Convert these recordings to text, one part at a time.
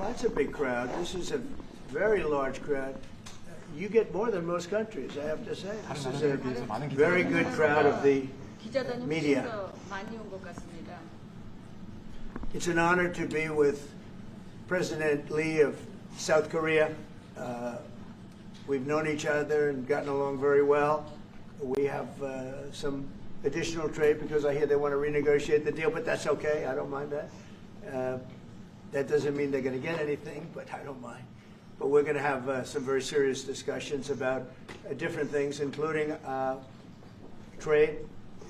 that's a big crowd. This is a very large crowd. You get more than most countries, I have to say. This is a very good crowd of the media. It's an honor to be with President Lee of South Korea. We've known each other and gotten along very well. We have some additional trade because I hear they want to renegotiate the deal, but that's okay. I don't mind that. That doesn't mean they're going to get anything, but I don't mind. But we're going to have some very serious discussions about different things, including trade,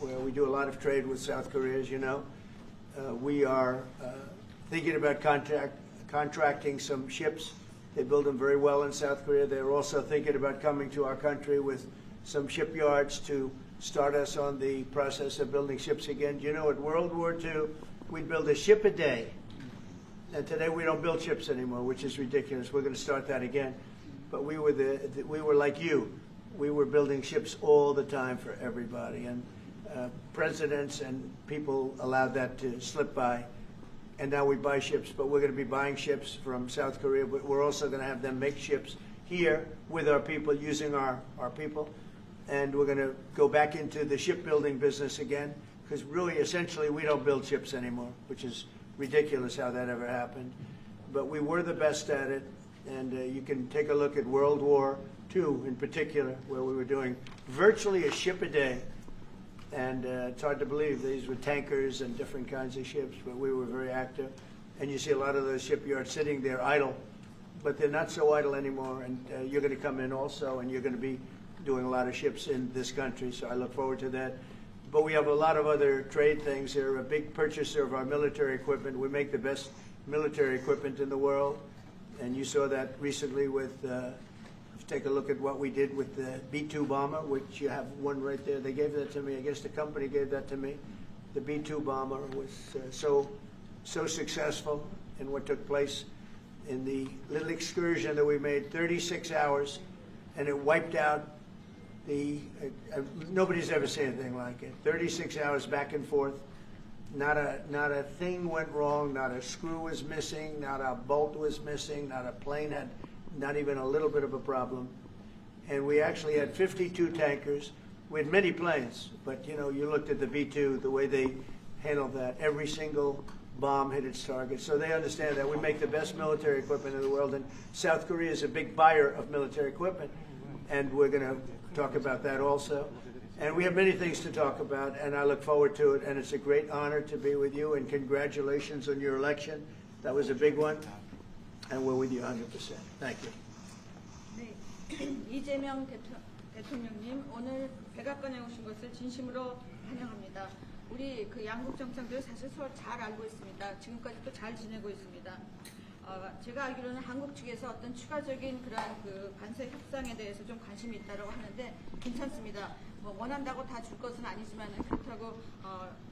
where we do a lot of trade with South Korea, as you know. We are thinking about contracting some ships. They build them very well in South Korea. They're also thinking about coming to our country with some shipyards to start us on the process of building ships again. You know, at World War II, we'd build a ship a day. And today we don't build ships anymore, which is ridiculous. We're going to start that again. But we were like you. We were building ships all the time for everybody. And presidents and people allowed that to slip by. And now we buy ships, but we're going to be buying ships from South Korea. But we're also going to have them make ships here with our people, using our people. And we're going to go back into the shipbuilding business again, because really, essentially, we don't build ships anymore, which is ridiculous how that ever happened. But we were the best at it. And you can take a look at World War II in particular, where we were doing virtually a ship a day. And it's hard to believe these were tankers and different kinds of ships, but we were very active. And you see a lot of those shipyards sitting there idle, but they're not so idle anymore. And you're going to come in also, and you're going to be doing a lot of ships in this country, so I look forward to that. But we have a lot of other trade things. They're a big purchaser of our military equipment. We make the best military equipment in the world, and you saw that recently with take a look at what we did with the B-2 bomber, which you have one right there. They gave that to me. I guess the company gave that to me. The B-2 bomber was so successful in what took place in the little excursion that we made, 36 hours, and it wiped out the, nobody's ever seen anything like it. 36 hours back and forth. Not a thing went wrong, not a screw was missing, not a bolt was missing, not a plane had not even a little bit of a problem. And we actually had 52 tankers. We had many planes, but you know, you looked at the B-2, the way they handled that. Every single bomb hit its target. So they understand that we make the best military equipment in the world, and South Korea is a big buyer of military equipment. And we're going to talk about that also. And we have many things to talk about, and I look forward to it. And it's a great honor to be with you, and congratulations on your election. That was a big one. And we're with you 100%. Thank you. 네, 이재명 대통령님, 오늘 백악관에 오신 것을 진심으로 환영합니다. 우리 그 양국 정상들 사실 서로 잘 알고 있습니다. 지금까지도 잘 지내고 있습니다. 제가 알기로는 한국 측에서 어떤 추가적인 그러한 그 관세 협상에 대해서 좀 관심이 있다고 하는데 괜찮습니다. 뭐 원한다고 다 줄 것은 아니지만 그렇다고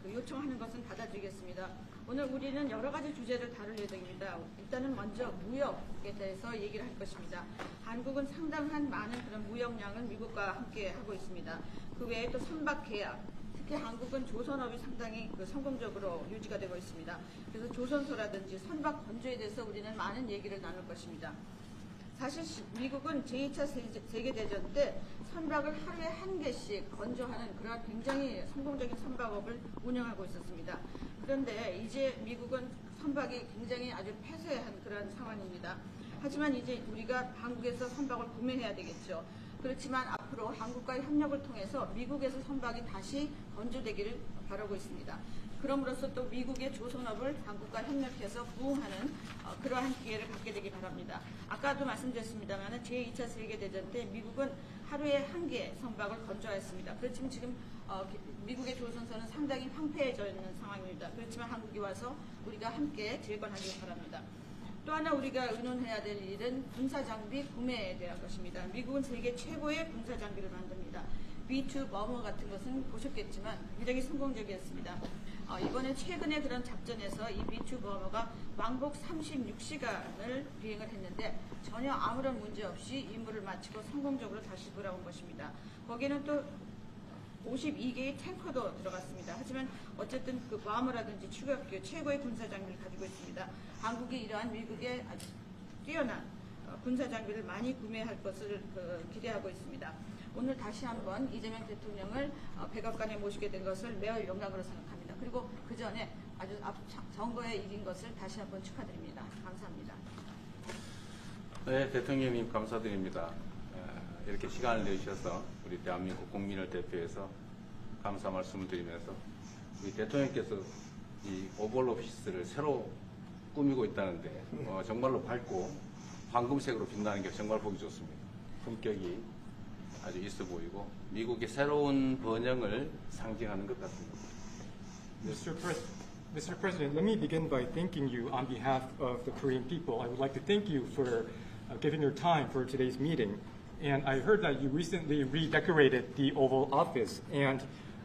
그 요청하는 것은 받아들이겠습니다. 오늘 우리는 여러 가지 주제를 다룰 예정입니다. 일단은 먼저 무역에 대해서 얘기를 할 것입니다. 한국은 상당한 많은 그런 무역량을 미국과 함께 하고 있습니다. 그 외에 또 선박 계약, 특히 한국은 조선업이 상당히 성공적으로 유지가 되고 있습니다. 그래서 조선소라든지 선박 건조에 대해서 우리는 많은 얘기를 나눌 것입니다. 사실 미국은 제2차 세계대전 때 선박을 하루에 한 개씩 건조하는 그런 굉장히 성공적인 선박업을 운영하고 있었습니다. 그런데 이제 미국은 선박이 굉장히 아주 폐쇄한 그런 상황입니다. 하지만 이제 우리가 한국에서 선박을 구매해야 되겠죠. 그렇지만 앞으로 한국과의 협력을 통해서 미국에서 선박이 다시 건조되기를 바라고 있습니다. 그럼으로써 또 미국의 조선업을 한국과 협력해서 부흥하는 그러한 기회를 갖게 되기 바랍니다. 아까도 말씀드렸습니다만 제2차 세계대전 때 미국은 하루에 한 개 선박을 건조했습니다. 그렇지만 지금 미국의 조선소는 상당히 황폐해져 있는 상황입니다. 그렇지만 한국에 와서 우리가 함께 재건하기 바랍니다. 또 하나 우리가 의논해야 될 일은 군사장비 구매에 대한 것입니다. 미국은 세계 최고의 군사장비를 만듭니다. B-2 버머 같은 것은 보셨겠지만 굉장히 성공적이었습니다. 이번에 최근에 그런 작전에서 이 B-2 버머가 왕복 36시간을 비행을 했는데 전혀 아무런 문제 없이 임무를 마치고 성공적으로 다시 돌아온 것입니다. 거기에는 또 52개의 탱커도 들어갔습니다. 하지만 어쨌든 그 괌이라든지 추격기 최고의 군사 장비를 가지고 있습니다. 한국이 이러한 미국의 아주 뛰어난 군사 장비를 많이 구매할 것을 기대하고 있습니다. 오늘 다시 한번 이재명 대통령을 백악관에 모시게 된 것을 매우 영광으로 생각합니다. 그리고 그 전에 아주 선거에 이긴 것을 다시 한번 축하드립니다. 감사합니다. 네, 대통령님 감사드립니다. 이렇게 시간을 내주셔서 우리 대한민국 국민을 대표해서 감사 말씀을 드리면서 우리 대통령께서 이 오벌 오피스를 새로 꾸미고 있다는데 정말로 밝고 황금색으로 빛나는 게 정말 보기 좋습니다. 품격이 아주 있어 보이고 미국의 새로운 번영을 상징하는 것 같습니다. Mr. President, let me begin by thanking you on behalf of the Korean people. I would like to thank you for giving your time for today's meeting. And I heard that you recently redecorated the Oval Office, and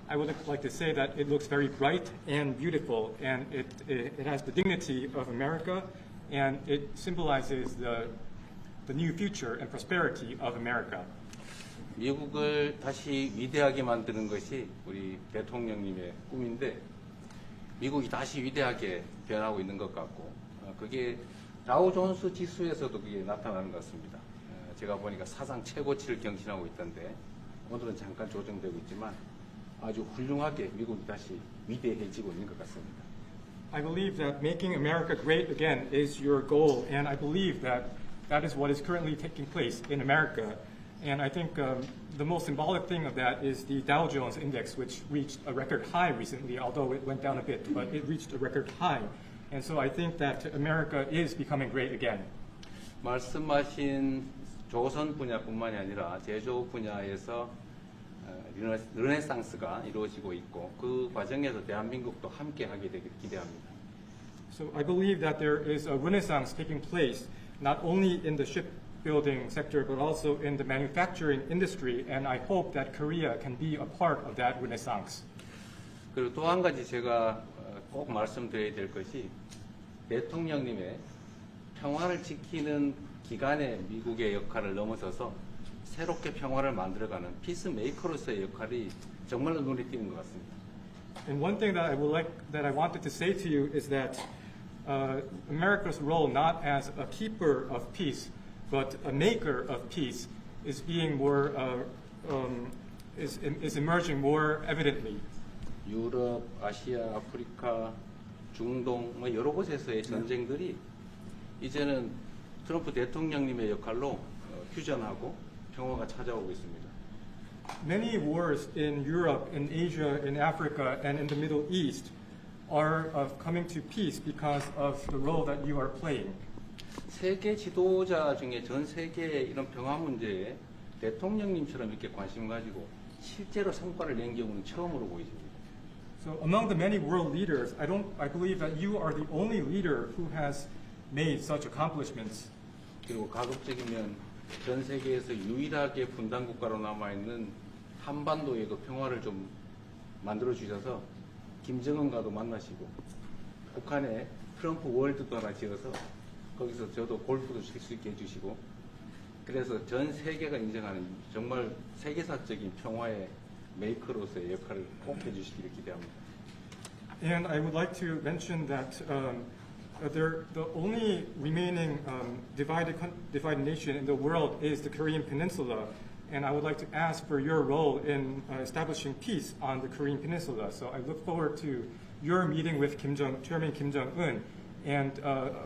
I would like to say that it looks very bright and beautiful, and it has the dignity of America, and it symbolizes the new future and prosperity of America. 미국을 다시 위대하게 만드는 것이 우리 대통령님의 꿈인데 미국이 다시 위대하게 변하고 있는 것 같고 그게 다우존스 지수에서도 그게 나타나는 것 같습니다. 제가 보니까 사상 최고치를 경신하고 있던데 오늘은 잠깐 조정되고 있지만 아주 훌륭하게 미국이 다시 위대해지고 있는 것 같습니다. I believe that making America great again is your goal, and I believe that that is what is currently taking place in America. And I think the most symbolic thing of that is the Dow Jones Index, which reached a record high recently, although it went down a bit, but it reached a record high. And so I think that America is becoming great again. 말씀하신 조선 분야뿐만이 아니라 제조 분야에서 르네상스가 이루어지고 있고 그 과정에서 대한민국도 함께하게 되길 기대합니다. So I believe that there is a renaissance taking place not only in the shipbuilding sector but also in the manufacturing industry, and I hope that Korea can be a part of that renaissance. 그리고 또 한 가지 제가 꼭 말씀드려야 될 것이 대통령님의 평화를 지키는 기간의 미국의 역할을 넘어서서 새롭게 평화를 만들어가는 피스메이커로서의 역할이 정말로 눈에 띄는 것 같습니다. And one thing that I wanted to say to you is that America's role not as a keeper of peace, but a maker of peace, is being more is emerging more evidently. 유럽, 아시아, 아프리카, 중동 여러 곳에서의 전쟁들이 이제는 트럼프 대통령님의 역할로 휴전하고 평화가 찾아오고 있습니다. Many wars in Europe, in Asia, in Africa, and in the Middle East are coming to peace because of the role that you are playing. 세계 지도자 중에 전 세계의 이런 평화 문제에 대통령님처럼 이렇게 관심 가지고 실제로 성과를 낸 경우는 처음으로 보이십니다. So among the many world leaders, I believe that you are the only leader who has made such accomplishments. 그리고 가급적이면 전 세계에서 유일하게 분단 국가로 남아 있는 한반도의 그 평화를 좀 만들어 주셔서 김정은과도 만나시고 북한에 트럼프 월드도 하나 지어서 거기서 저도 골프도 칠 수 있게 해주시고 그래서 전 세계가 인정하는 정말 세계사적인 평화의 메이커로서의 역할을 꼭 해주시기를 기대합니다. And I would like to mention that the only remaining divided nation in the world is the Korean Peninsula, and I would like to ask for your role in establishing peace on the Korean Peninsula. So I look forward to your meeting with Chairman Kim Jong-un and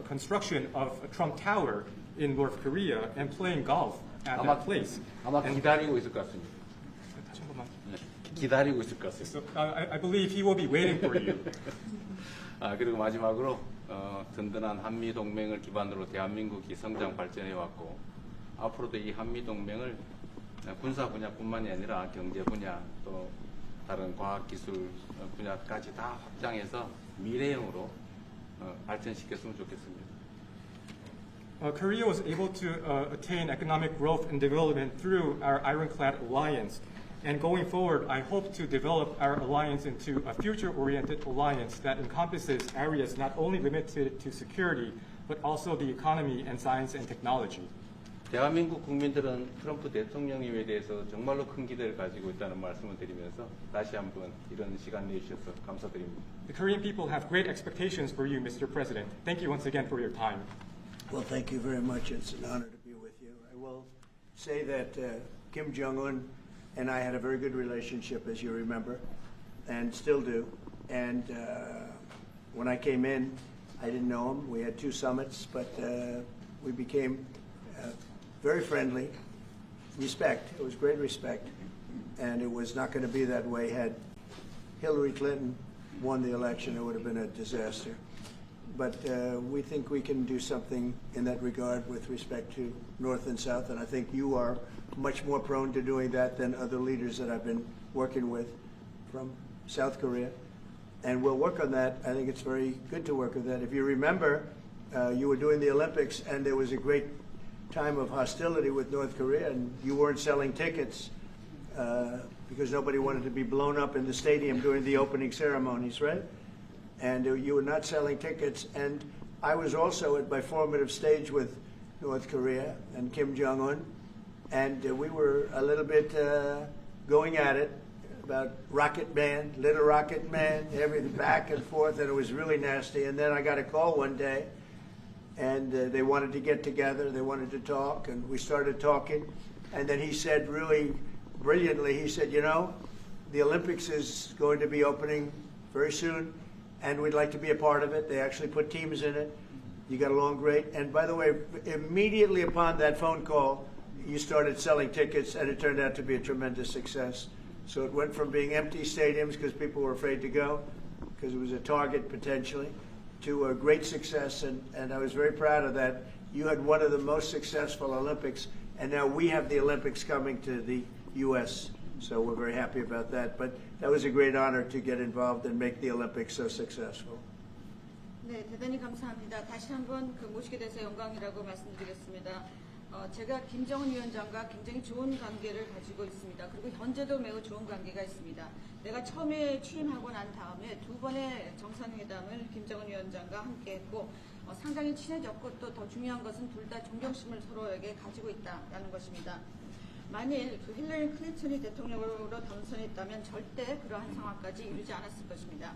construction of a Trump Tower in North Korea and playing golf at that place. 아마 기다리고 있을 것 같습니다. 네, 기다리고 있을 것 같습니다. So I believe he will be waiting for you. 그리고 마지막으로 든든한 한미 동맹을 기반으로 대한민국이 성장 발전해 왔고 앞으로도 이 한미 동맹을 군사 분야뿐만이 아니라 경제 분야 또 다른 과학 기술 분야까지 다 확장해서 미래형으로 발전시켰으면 좋겠습니다. Korea was able to attain economic growth and development through our ironclad alliance. And going forward, I hope to develop our alliance into a future-oriented alliance that encompasses areas not only limited to security, but also the economy and science and technology. 대한민국 국민들은 트럼프 대통령님에 대해서 정말로 큰 기대를 가지고 있다는 말씀을 드리면서 다시 한번 이런 시간 내주셔서 감사드립니다. The Korean people have great expectations for you, Mr. President. Thank you once again for your time. Well, thank you very much. It's an honor to be with you. I will say that Kim Jong-un and I had a very good relationship, as you remember, and still do. And when I came in, I didn't know him. We had 2 summits, but we became very friendly. Respect. It was great respect. And it was not going to be that way had Hillary Clinton won the election. It would have been a disaster. But we think we can do something in that regard with respect to North and South, and I think you are much more prone to doing that than other leaders that I've been working with from South Korea. And we'll work on that. I think it's very good to work on that. If you remember, you were doing the Olympics, and there was a great time of hostility with North Korea, and you weren't selling tickets because nobody wanted to be blown up in the stadium during the opening ceremonies, right? And you were not selling tickets. And I was also at my formative stage with North Korea and Kim Jong-un, and we were a little bit going at it about Rocket Man, Little Rocket Man, everything back and forth, and it was really nasty. And then I got a call one day, and they wanted to get together, they wanted to talk, and we started talking. And then he said really brilliantly, he said, you know, the Olympics is going to be opening very soon, and we'd like to be a part of it. They actually put teams in it. You got along great. And by the way, immediately upon that phone call, you started selling tickets, and it turned out to be a tremendous success. So it went from being empty stadiums because people were afraid to go, because it was a target potentially, to a great success. And I was very proud of that. You had one of the most successful Olympics, and now we have the Olympics coming to the U.S., so we're very happy about that. But that was a great honor to get involved and make the Olympics so successful. 네, 대단히 감사합니다. 다시 한번 모시게 돼서 영광이라고 말씀드리겠습니다. 제가 김정은 위원장과 굉장히 좋은 관계를 가지고 있습니다. 그리고 현재도 매우 좋은 관계가 있습니다. 내가 처음에 취임하고 난 다음에 2번의 정상회담을 김정은 위원장과 함께 했고 상당히 친해졌고 또 더 중요한 것은 둘 다 존경심을 서로에게 가지고 있다는 것입니다. 만일 힐러리 클린턴이 대통령으로 당선했다면 절대 그러한 상황까지 이루지 않았을 것입니다.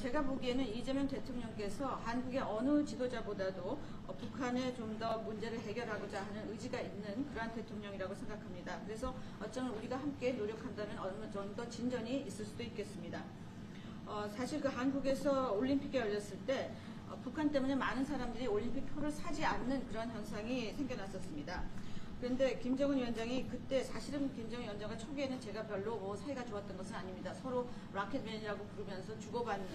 제가 보기에는 이재명 대통령께서 한국의 어느 지도자보다도 북한에 좀 더 문제를 해결하고자 하는 의지가 있는 그러한 대통령이라고 생각합니다. 그래서 어쩌면 우리가 함께 노력한다면 어느 정도 진전이 있을 수도 있겠습니다. 사실 그 한국에서 올림픽이 열렸을 때 북한 때문에 많은 사람들이 올림픽 표를 사지 않는 그런 현상이 생겨났었습니다. 그런데 김정은 위원장이 그때 사실은 김정은 위원장과 초기에는 제가 별로 사이가 좋았던 것은 아닙니다. 서로 라켓맨이라고 부르면서 주고받는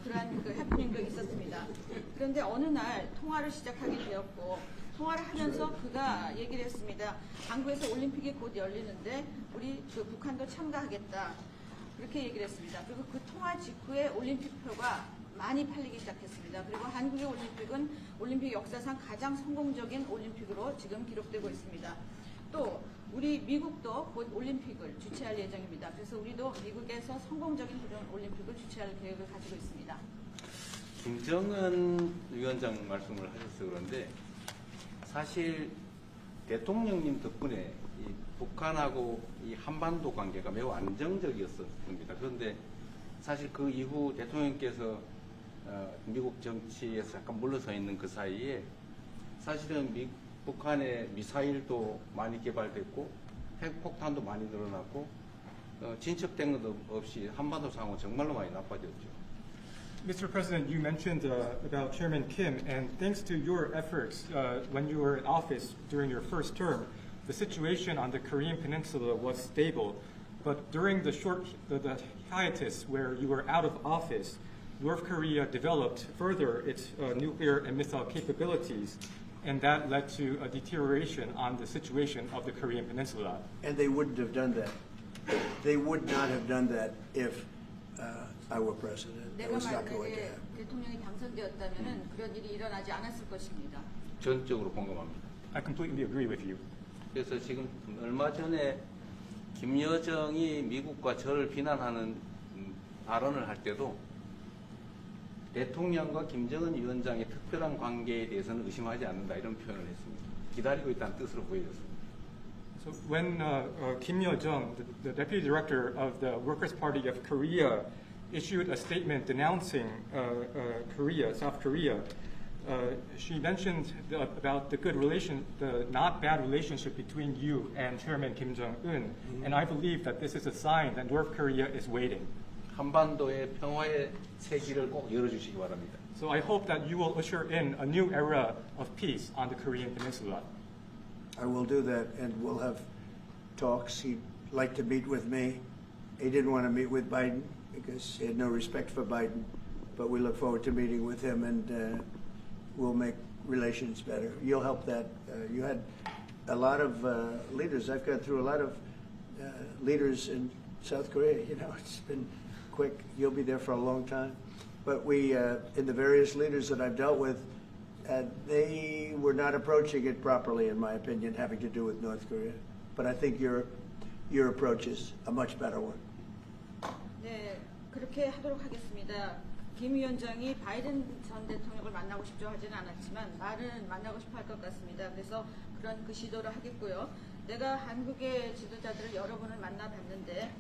그러한 그 해프닝도 있었습니다. 그런데 어느 날 통화를 시작하게 되었고 통화를 하면서 그가 얘기를 했습니다. 한국에서 올림픽이 곧 열리는데 우리 그 북한도 참가하겠다. 그렇게 얘기를 했습니다. 그리고 그 통화 직후에 올림픽표가 많이 팔리기 시작했습니다. 그리고 한국의 올림픽은 올림픽 역사상 가장 성공적인 올림픽으로 지금 기록되고 있습니다. 또 우리 미국도 곧 올림픽을 주최할 예정입니다. 그래서 우리도 미국에서 성공적인 그런 올림픽을 주최할 계획을 가지고 있습니다. 김정은 위원장 말씀을 하셔서 그런데 사실 대통령님 덕분에 이 북한하고 이 한반도 관계가 매우 안정적이었습니다. 그런데 사실 그 이후 대통령께서 미국 정치에서 약간 물러서 있는 그 사이에 사실은 북한의 미사일도 많이 개발됐고 핵폭탄도 많이 늘어났고 진척된 것도 없이 한반도 상황은 정말로 많이 나빠졌죠. Mr. President, you mentioned about Chairman Kim, and thanks to your efforts when you were in office during your first term, the situation on the Korean Peninsula was stable. But during the hiatus where you were out of office, North Korea developed further its nuclear and missile capabilities, and that led to a deterioration on the situation of the Korean Peninsula. And they wouldn't have done that. They would not have done that if I were president. That was not going to happen. 대통령이 당선되었다면 그런 일이 일어나지 않았을 것입니다. 전적으로 공감합니다. I completely agree with you. 그래서 지금 얼마 전에 김여정이 미국과 저를 비난하는 발언을 할 때도 대통령과 김정은 위원장의 특별한 관계에 대해서는 의심하지 않는다 이런 표현을 했습니다. 기다리고 있다는 뜻으로 보여졌습니다. So when Kim Yo-jung, the deputy director of the Workers' Party of Korea, issued a statement denouncing Korea, South Korea, she mentioned about the not bad relationship between you and Chairman Kim Jong-un, and I believe that this is a sign that North Korea is waiting. 한반도의 평화의 세기를 꼭 열어주시기 바랍니다. So I hope that you will usher in a new era of peace on the Korean Peninsula. I will do that, and we'll have talks. He'd like to meet with me. He didn't want to meet with Biden because he had no respect for Biden, but we look forward to meeting with him, and we'll make relations better. You'll help that. You had a lot of leaders. I've gone through a lot of leaders in South Korea. You know, it's been quick. You'll be there for a long time. But we, in the various leaders that I've dealt with, they were not approaching it properly, in my opinion, having to do with North Korea. But I think your approach is a much better one. 네, 그렇게 하도록 하겠습니다. 김 위원장이 바이든 전 대통령을 만나고 싶죠 하지는 않았지만 말은 만나고 싶어 할 것 같습니다. 그래서 그런 그 시도를 하겠고요. 내가 한국의 지도자들을 여러 분을 만나봤는데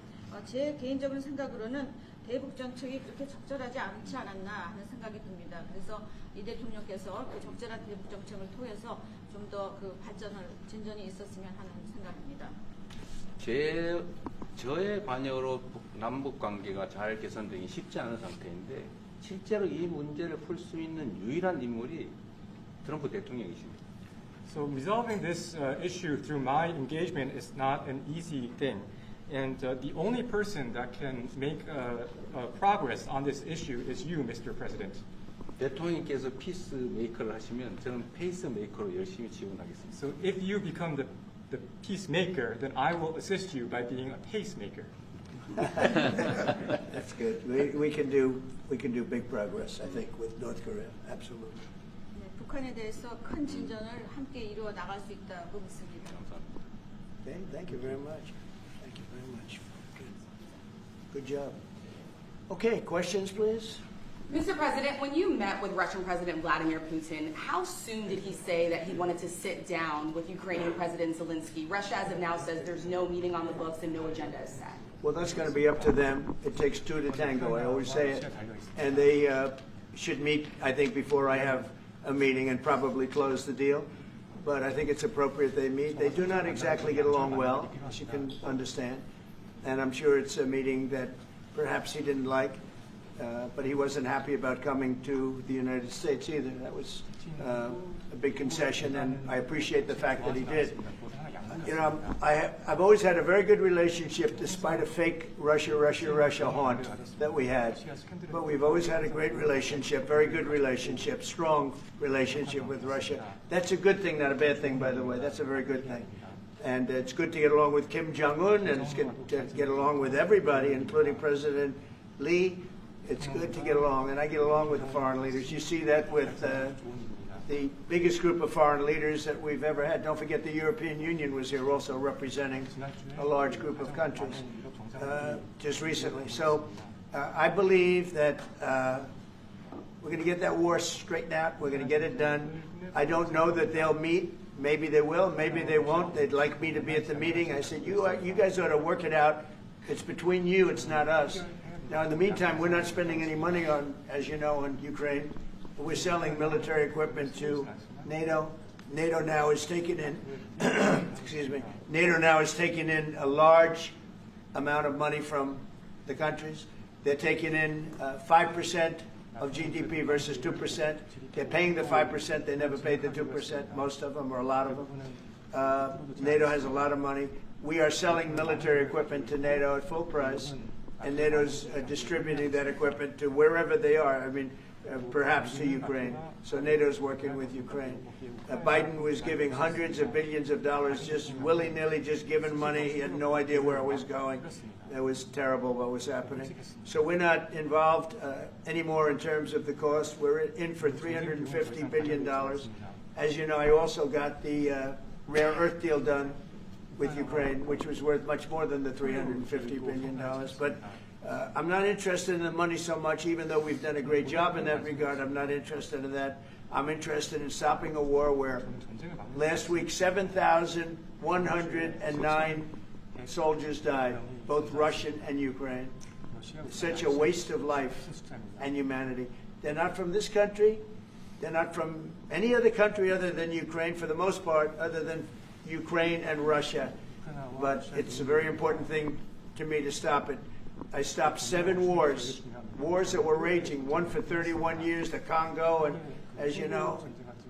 제 개인적인 생각으로는 대북 정책이 그렇게 적절하지 않지 않았나 하는 생각이 듭니다. 그래서 이 대통령께서 그 적절한 대북 정책을 통해서 좀 더 그 진전이 있었으면 하는 생각입니다. 저의 관여로 남북 관계가 잘 개선되기 쉽지 않은 상태인데 실제로 이 문제를 풀 수 있는 유일한 인물이 트럼프 대통령이십니다. So resolving this issue through my engagement is not an easy thing. And the only person that can make progress on this issue is you, Mr. President. 대통령께서 피스메이커를 하시면 저는 페이스메이커로 열심히 지원하겠습니다. So if you become the peacemaker, then I will assist you by being a pacemaker. That's good. We can do big progress, I think, with North Korea. Absolutely. 네, 북한에 대해서 큰 진전을 함께 이루어 나갈 수 있다고 믿습니다. 감사합니다. Okay, thank you very much. Thank you very much. Good job. Okay, questions, please. Mr. President, when you met with Russian President Vladimir Putin, how soon did he say that he wanted to sit down with Ukrainian President Zelensky? Russia, as of now, says there's no meeting on the books and no agenda is set. Well, that's going to be up to them. It takes two to tango, I always say it. And they should meet, I think, before I have a meeting and probably close the deal. But I think it's appropriate they meet. They do not exactly get along well, as you can understand. And I'm sure it's a meeting that perhaps he didn't like. But he wasn't happy about coming to the United States either. That was a big concession, and I appreciate the fact that he did. You know, I've always had a very good relationship, despite a fake Russia haunt that we had. But we've always had a great relationship, very good relationship, strong relationship with Russia. That's a good thing, not a bad thing, by the way. That's a very good thing. And it's good to get along with Kim Jong-un, and it's good to get along with everybody, including President Lee. It's good to get along, and I get along with the foreign leaders. You see that with the biggest group of foreign leaders that we've ever had. Don't forget the European Union was here also representing a large group of countries just recently. So I believe that we're going to get that war straightened out. We're going to get it done. I don't know that they'll meet. Maybe they will. Maybe they won't. They'd like me to be at the meeting. I said, you guys ought to work it out. It's between you. It's not us. Now, in the meantime, we're not spending any money on, as you know, on Ukraine. We're selling military equipment to NATO. NATO now is taking in, excuse me, NATO now is taking in a large amount of money from the countries. They're taking in 5% of GDP versus 2%. They're paying the 5%. They never paid the 2%, most of them, or a lot of them. NATO has a lot of money. We are selling military equipment to NATO at full price. And NATO's distributing that equipment to wherever they are, I mean, perhaps to Ukraine. So NATO's working with Ukraine. Biden was giving hundreds of billions of dollars, just willy-nilly, just giving money. He had no idea where it was going. That was terrible what was happening. So we're not involved anymore in terms of the cost. We're in for $350 billion. As you know, I also got the rare earth deal done with Ukraine, which was worth much more than the $350 billion. But I'm not interested in the money so much, even though we've done a great job in that regard. I'm not interested in that. I'm interested in stopping a war where last week 7,109 soldiers died, both Russian and Ukraine. It's such a waste of life and humanity. They're not from this country. They're not from any other country other than Ukraine, for the most part, other than Ukraine and Russia. But it's a very important thing to me to stop it. I stopped 7 wars that were raging, one for 31 years, the Congo, and as you know,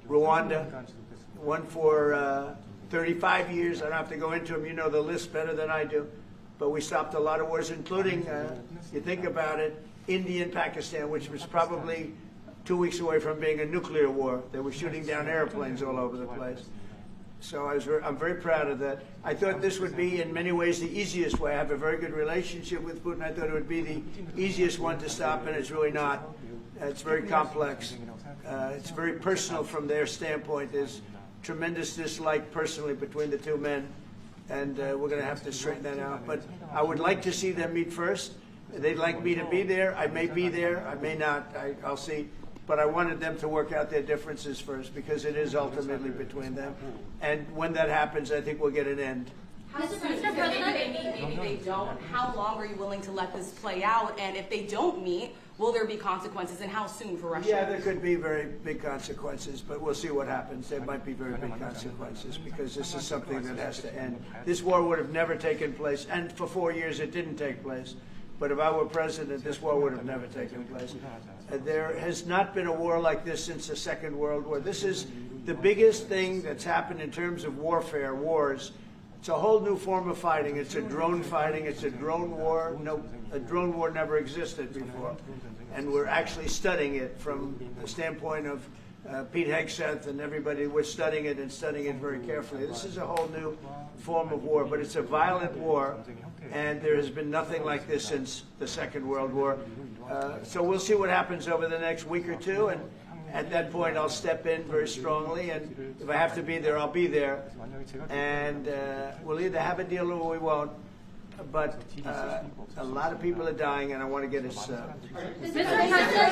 Rwanda, one for 35 years. I don't have to go into them. You know the list better than I do. But we stopped a lot of wars, including, you think about it, India and Pakistan, which was probably 2 weeks away from being a nuclear war. They were shooting down airplanes all over the place. So I'm very proud of that. I thought this would be, in many ways, the easiest way. I have a very good relationship with Putin. I thought it would be the easiest one to stop, and it's really not. It's very complex. It's very personal from their standpoint. There's tremendous dislike personally between the two men, and we're going to have to straighten that out. But I would like to see them meet first. They'd like me to be there. I may be there. I may not. I'll see. But I wanted them to work out their differences first, because it is ultimately between them. And when that happens, I think we'll get an end. How soon? Maybe they meet, maybe they don't. How long are you willing to let this play out? And if they don't meet, will there be consequences? And how soon for Russia? Yeah, there could be very big consequences, but we'll see what happens. There might be very big consequences, because this is something that has to end. This war would have never taken place, and for 4 years it didn't take place. But if I were president, this war would have never taken place. There has not been a war like this since the Second World War. This is the biggest thing that's happened in terms of warfare, wars. It's a whole new form of fighting. It's a drone fighting. It's a drone war. No, a drone war never existed before. And we're actually studying it from the standpoint of Pete Hegseth and everybody. We're studying it and studying it very carefully. This is a whole new form of war, but it's a violent war, and there has been nothing like this since the Second World War. So we'll see what happens over the next week or two, and at that point I'll step in very strongly, and if I have to be there, I'll be there. And we'll either have a deal or we won't. But a lot of people are dying, and I want to get us... Mr.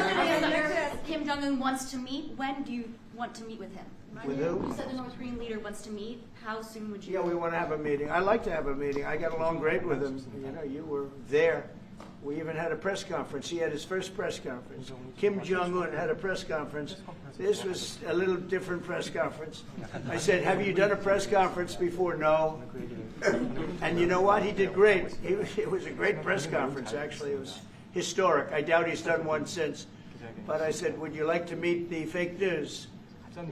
President, Kim Jong-un wants to meet. When do you want to meet with him? With who? You said the North Korean leader wants to meet. How soon would you? Yeah, we want to have a meeting. I like to have a meeting. I got along great with him. You know, you were there. We even had a press conference. He had his first press conference. Kim Jong-un had a press conference. This was a little different press conference. I said, have you done a press conference before? No. And you know what? He did great. It was a great press conference, actually. It was historic. I doubt he's done one since. But I said, would you like to meet the fake news?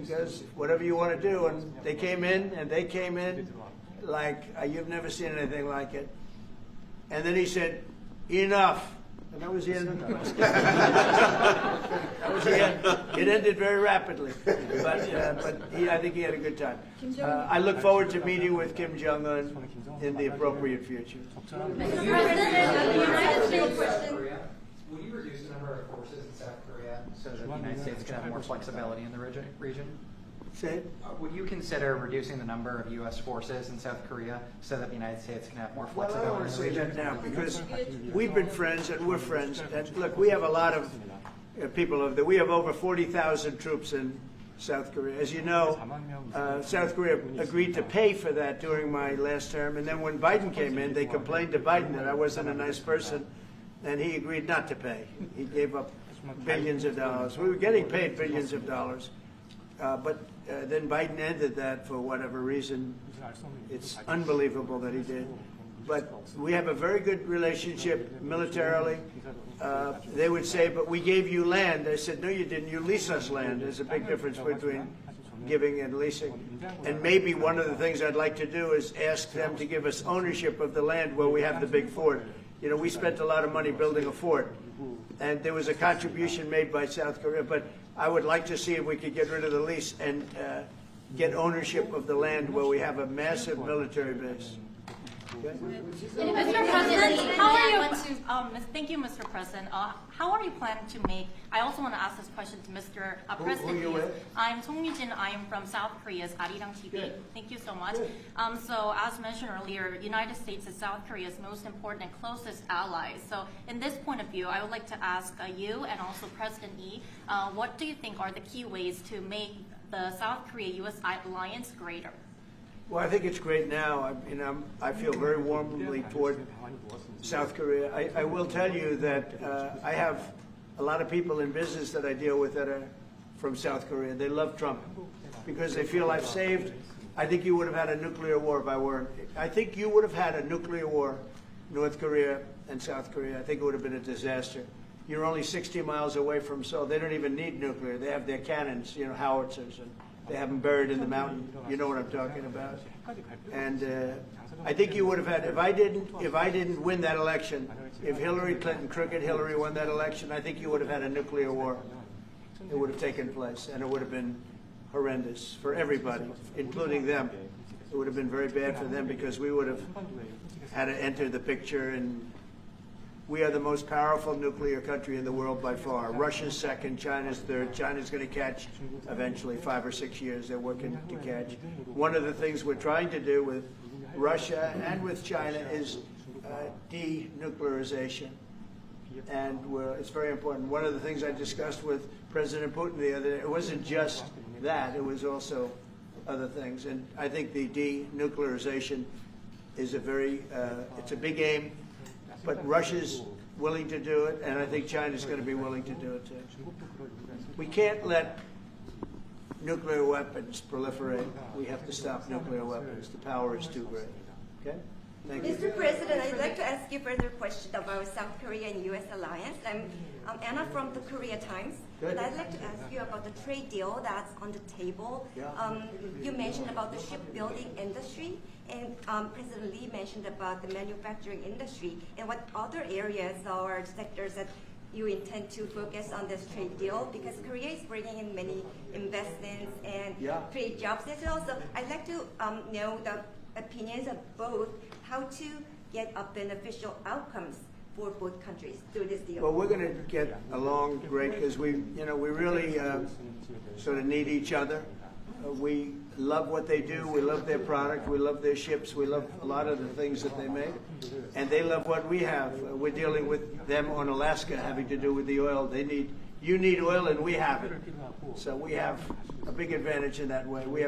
Because whatever you want to do. And they came in, like you've never seen anything like it. And then he said, enough. And that was the end of the press conference. That was the end. It ended very rapidly. But I think he had a good time. I look forward to meeting with Kim Jong-un in the appropriate future. Mr. President, the United States Will you reduce the number of forces in South Korea so that the United States can have more flexibility in the region? Say it. Would you consider reducing the number of U.S. forces in South Korea so that the United States can have more Well, I don't flexibility want in to the say region? that now, because we've been friends and we're friends. And look, we have a lot of people over there. We have over 40,000 troops in South Korea. As you know, South Korea agreed to pay for that during my last term. And then when Biden came in, they complained to Biden that I wasn't a nice person, and he agreed not to pay. He gave up billions of dollars. We were getting paid billions of dollars. But then Biden ended that for whatever reason. It's unbelievable that he did. But we have a very good relationship militarily. They would say, but we gave you land. I said, no, you didn't. You lease us land. There's a big difference between giving and leasing. And maybe one of the things I'd like to do is ask them to give us ownership of the land where we have the big fort. You know, we spent a lot of money building a fort, and there was a contribution made by South Korea, but I would like to see if we could get rid of the lease and get ownership of the land where we have a massive military base. Mr. President, how are you? Thank you, Mr. President. How are you planning to make? I also want to ask this question to Mr. President. Who are you with? I'm Song Mi-jin. I am from South Korea's Arirang TV. Good. Thank you so much. Good. So, as mentioned earlier, United States is South Korea's most important and closest ally. So, in this point of view, I would like to ask you and also President Lee, what do you think are the key ways to make the South Korea-U.S. alliance greater? Well, I think it's great now. I feel very warmly toward South Korea. I will tell you that I have a lot of people in business that I deal with that are from South Korea. They love Trump because they feel I've saved. I think you would have had a nuclear war if I weren't. I think you would have had a nuclear war, North Korea and South Korea. I think it would have been a disaster. You're only 60 miles away from Seoul. They don't even need nuclear. They have their cannons, howitzers, and they have them buried in the mountain. You know what I'm talking about. And I think you would have had, if I didn't win that election, if Hillary Clinton, crooked Hillary, won that election, I think you would have had a nuclear war. It would have taken place, and it would have been horrendous for everybody, including them. It would have been very bad for them because we would have had to enter the picture, and we are the most powerful nuclear country in the world by far. Russia's second, China's third. China's going to catch eventually, 5 or 6 years. They're working to catch. One of the things we're trying to do with Russia and with China is denuclearization. And it's very important. One of the things I discussed with President Putin the other day, it wasn't just that, it was also other things. And I think the denuclearization is it's a big aim. But Russia's willing to do it, and I think China's going to be willing to do it too. We can't let nuclear weapons proliferate. We have to stop nuclear weapons. The power is too great. Okay? Thank you. Mr. President, I'd like to ask you further question about South Korea and U.S. alliance. I'm Anna from the Korea Times. Good. And I'd like to ask you about the trade deal that's on the table. Yeah. You mentioned about the shipbuilding industry, and President Lee mentioned about the manufacturing industry. And what other areas or sectors that you intend to focus on this trade deal? Because Korea is bringing in many investments and trade jobs as well. So I'd like to know the opinions of both, how to get a beneficial outcomes for both countries through this deal. Well, we're going to get along great because we really sort of need each other. We love what they do. We love their product. We love their ships. We love a lot of the things that they make. And they love what we have. We're dealing with them on Alaska having to do with the oil. You need oil and we have it. So we have a big advantage in that way. We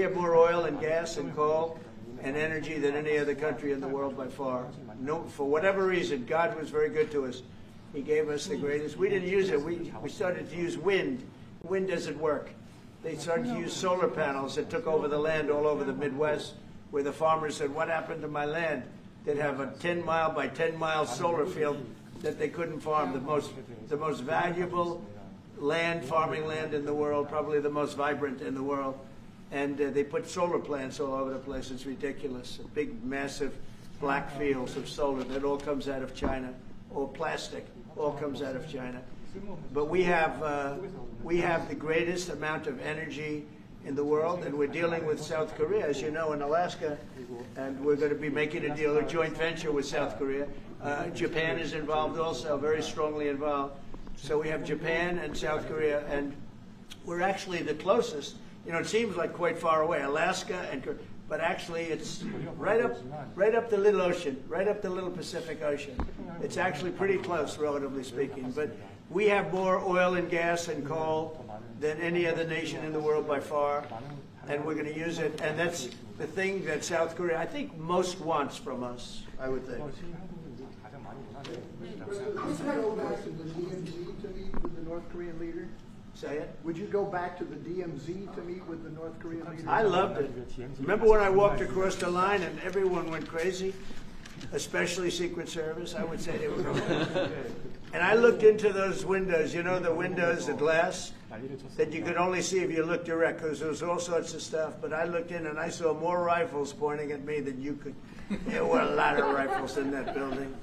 have more oil and gas and coal and energy than any other country in the world by far. No, for whatever reason, God was very good to us. He gave us the greatest. We didn't use it. We started to use wind. Wind doesn't work. They started to use solar panels that took over the land all over the Midwest, where the farmers said, what happened to my land? They'd have a 10-mile by 10-mile solar field that they couldn't farm. The most valuable land, farming land in the world, probably the most vibrant in the world. And they put solar plants all over the place. It's ridiculous. Big, massive black fields of solar. That all comes out of China. Or plastic. All comes out of China. But we have the greatest amount of energy in the world, and we're dealing with South Korea, as you know, in Alaska, and we're going to be making a deal, a joint venture with South Korea. Japan is involved also, very strongly involved. So we have Japan and South Korea, and we're actually the closest. It seems like quite far away, Alaska, but actually it's right up the little ocean, right up the little Pacific Ocean. It's actually pretty close, relatively speaking. But we have more oil and gas and coal than any other nation in the world by far, and we're going to use it. And that's the thing that South Korea, I think, most wants from us, I would think. Would you go back to the DMZ to meet with the North Korean leader? Say it? Would you go back to the DMZ to meet with the North Korean leader? I loved it. Remember when I walked across the line and everyone went crazy? Especially Secret Service, I would say they were. And I looked into those windows, the windows, the glass, that you could only see if you looked direct, because there was all sorts of stuff. But I looked in and I saw more rifles pointing at me than you could. There were a lot of rifles in that building.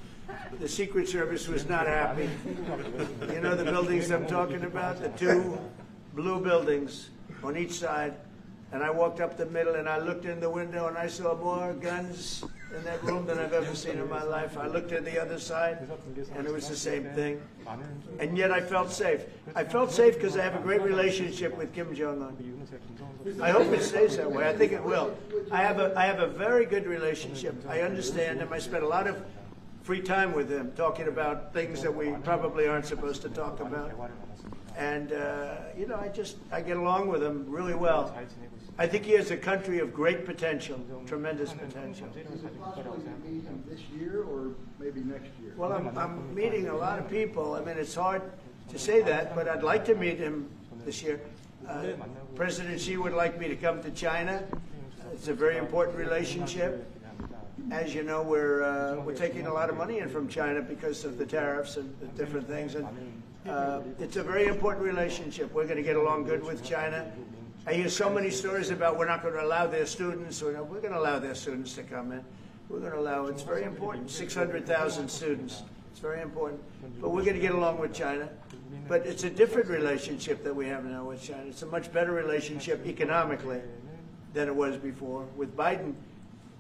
The Secret Service was not happy. You know the buildings I'm talking about? The two blue buildings on each side. And I walked up the middle and I looked in the window and I saw more guns in that room than I've ever seen in my life. I looked at the other side, and it was the same thing. And yet I felt safe. I felt safe because I have a great relationship with Kim Jong-un. I hope it stays that way. I think it will. I have a very good relationship. I understand him. I spent a lot of free time with him talking about things that we probably aren't supposed to talk about. And, you know, I get along with him really well. I think he has a country of great potential, tremendous potential. Is it possible to meet him this year or maybe next year? Well, I'm meeting a lot of people. I mean, it's hard to say that, but I'd like to meet him this year. President Xi would like me to come to China. It's a very important relationship. As you know, we're taking a lot of money in from China because of the tariffs and the different things. And it's a very important relationship. We're going to get along good with China. I hear so many stories about we're not going to allow their students. We're going to allow their students to come in. We're going to allow. It's very important. 600,000 students. It's very important. But we're going to get along with China. But it's a different relationship that we have now with China. It's a much better relationship economically than it was before. With Biden,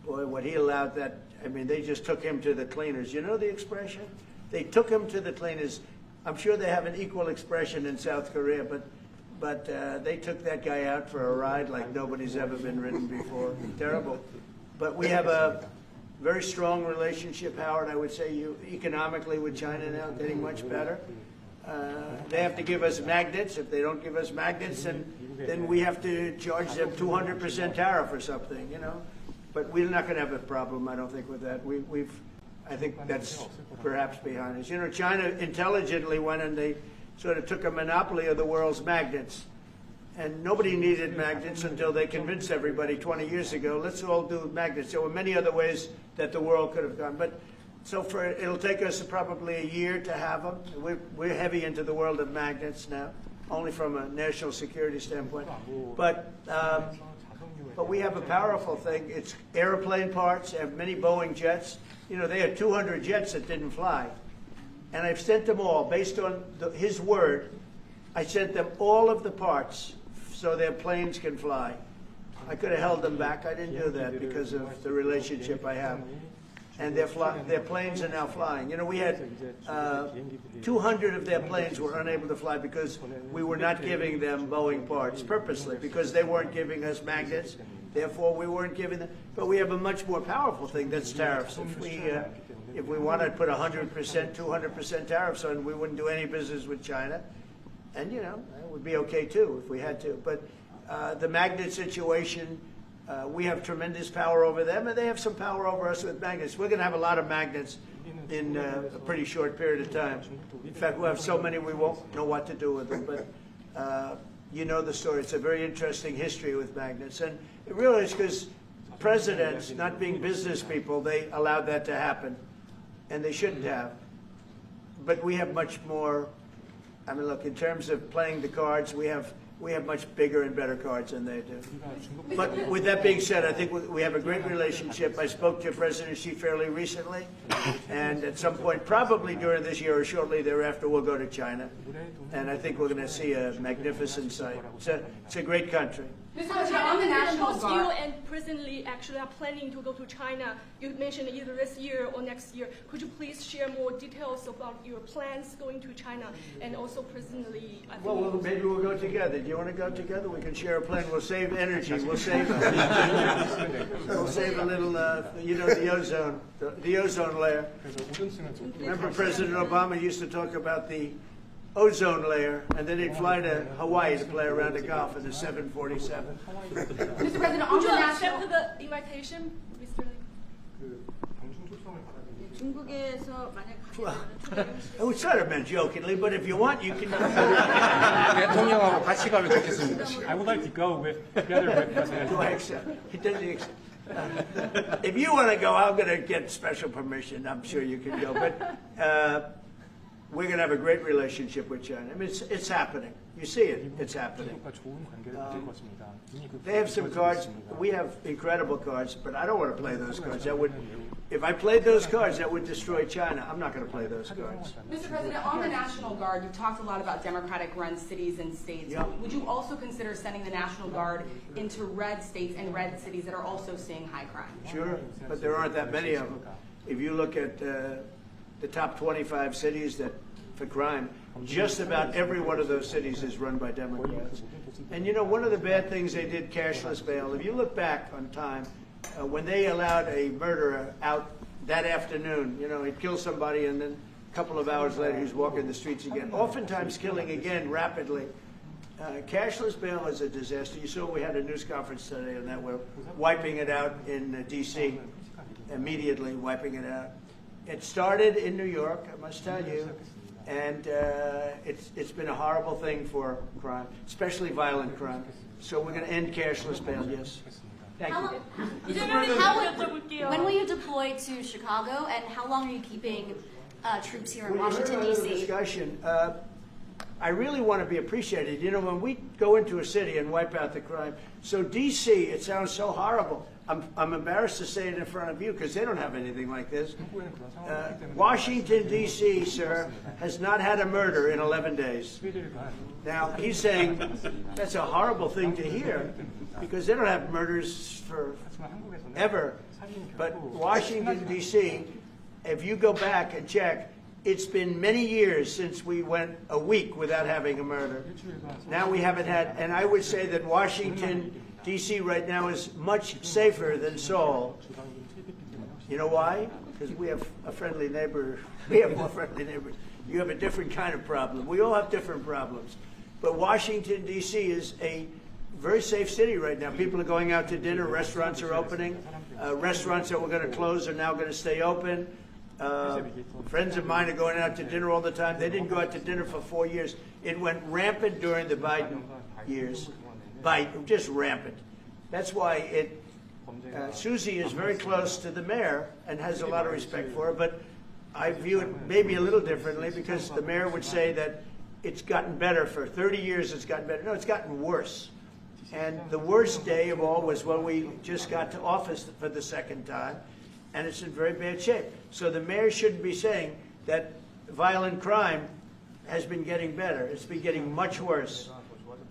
boy, what he allowed that, I mean, they just took him to the cleaners. You know the expression? They took him to the cleaners. I'm sure they have an equal expression in South Korea, but they took that guy out for a ride like nobody's ever been ridden before. Terrible. But we have a very strong relationship, Howard, I would say, economically with China now, getting much better. They have to give us magnets. If they don't give us magnets, then we have to charge them 200% tariff or something, you know. But we're not going to have a problem, I don't think, with that. I think that's perhaps behind us. You know, China intelligently went and they sort of took a monopoly of the world's magnets. And nobody needed magnets until they convinced everybody 20 years ago, let's all do magnets. There were many other ways that the world could have gone. But so it'll take us probably a year to have them. We're heavy into the world of magnets now, only from a national security standpoint. But we have a powerful thing. It's airplane parts. They have many Boeing jets. You know, they had 200 jets that didn't fly. And I've sent them all, based on his word, I sent them all of the parts so their planes can fly. I could have held them back. I didn't do that because of the relationship I have. And their planes are now flying. You know, we had 200 of their planes were unable to fly because we were not giving them Boeing parts purposely, because they weren't giving us magnets. Therefore, we weren't giving them. But we have a much more powerful thing, that's tariffs. If we wanted to put 100%, 200% tariffs on, we wouldn't do any business with China. And, you know, it would be okay, too, if we had to. But the magnet situation, we have tremendous power over them, and they have some power over us with magnets. We're going to have a lot of magnets in a pretty short period of time. In fact, we'll have so many we won't know what to do with them. But you know the story. It's a very interesting history with magnets. And it really is because presidents, not being business people, they allowed that to happen. And they shouldn't have. But we have much more. I mean, look, in terms of playing the cards, we have much bigger and better cards than they do. But with that being said, I think we have a great relationship. I spoke to President Xi fairly recently, and at some point, probably during this year or shortly thereafter, we'll go to China. And I think we're going to see a magnificent sight. It's a great country. Mr. President, on the National Both Guard. you and President Lee actually are planning to go to China. You mentioned either this year or next year. Could you please share more details about your plans going to China and also President Lee? Well, maybe we'll go together. Do you want to go together? We can share a plane. We'll save energy. We'll save a little, you know, the ozone layer. Remember President Obama used to talk about the ozone layer, and then he'd fly to Hawaii to play around the golf in the 747. Mr. President, on Would the you national. accept the invitation, Mr. Lee? 중국에서 만약 Well, we sort of meant jokingly, but if you want, you can. 대통령하고 같이 가면 좋겠습니다. I would like to go together with President. Do I accept? He doesn't accept. If you want to go, I'm going to get special permission. I'm sure you can go. But we're going to have a great relationship with China. I mean, it's happening. You see it. It's happening. They have some cards. We have incredible cards, but I don't want to play those cards. If I played those cards, that would destroy China. I'm not going to play those cards. Mr. President, on the National Guard, you've talked a lot about Democratic-run cities and states. Yeah. Would you also consider sending the National Guard into red states and red cities that are also seeing high crime? Sure, but there aren't that many of them. If you look at the top 25 cities for crime, just about every one of those cities is run by Democrats. And you know, one of the bad things they did, cashless bail, if you look back on time, when they allowed a murderer out that afternoon, you know, he'd kill somebody and then a couple of hours later he was walking the streets again, oftentimes killing again rapidly. Cashless bail is a disaster. You saw we had a news conference today on that. We're wiping it out in D.C., immediately wiping it out. It started in New York, I must tell you, and it's been a horrible thing for crime, especially violent crime. So we're going to end cashless bail, yes. Thank you. When will you deploy to Chicago, and how long are you keeping troops here in Washington, D.C.? Discussion. I really want to be appreciated. You know, when we go into a city and wipe out the crime, so D.C., it sounds so horrible. I'm embarrassed to say it in front of you because they don't have anything like this. Washington, D.C., sir, has not had a murder in 11 days. Now, he's saying that's a horrible thing to hear because they don't have murders for ever. But Washington, D.C., if you go back and check, it's been many years since we went a week without having a murder. Now we haven't had, and I would say that Washington, D.C. right now is much safer than Seoul. You know why? Because we have a friendly neighbor. We have more friendly neighbors. You have a different kind of problem. We all have different problems. But Washington, D.C. is a very safe city right now. People are going out to dinner. Restaurants are opening. Restaurants that were going to close are now going to stay open. Friends of mine are going out to dinner all the time. They didn't go out to dinner for 4 years. It went rampant during the Biden years. Just rampant. That's why Susie is very close to the mayor and has a lot of respect for her, but I view it maybe a little differently because the mayor would say that it's gotten better for 30 years, it's gotten better. No, it's gotten worse. And the worst day of all was when we just got to office for the second time, and it's in very bad shape. So the mayor shouldn't be saying that violent crime has been getting better. It's been getting much worse.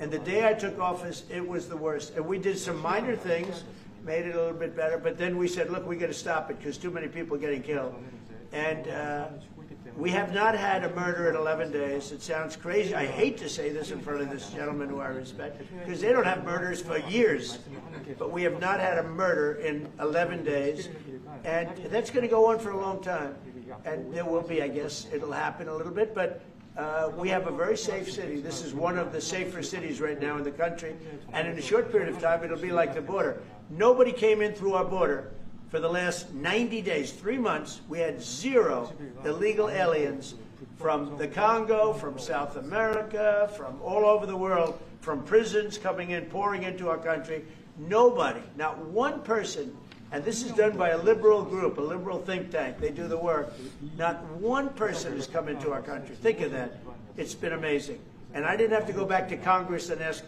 And the day I took office, it was the worst. And we did some minor things, made it a little bit better, but then we said, look, we got to stop it because too many people are getting killed. And we have not had a murder in 11 days. It sounds crazy. I hate to say this in front of this gentleman who I respect, because they don't have murders for years. But we have not had a murder in 11 days. And that's going to go on for a long time. And there will be, I guess, it'll happen a little bit, but we have a very safe city. This is one of the safer cities right now in the country. And in a short period of time, it'll be like the border. Nobody came in through our border for the last 90 days, 3 months. We had 0 illegal aliens from the Congo, from South America, from all over the world, from prisons coming in, pouring into our country. Nobody, not one person. And this is done by a liberal group, a liberal think tank. They do the work. Not one person has come into our country. Think of that. It's been amazing. And I didn't have to go back to Congress and ask.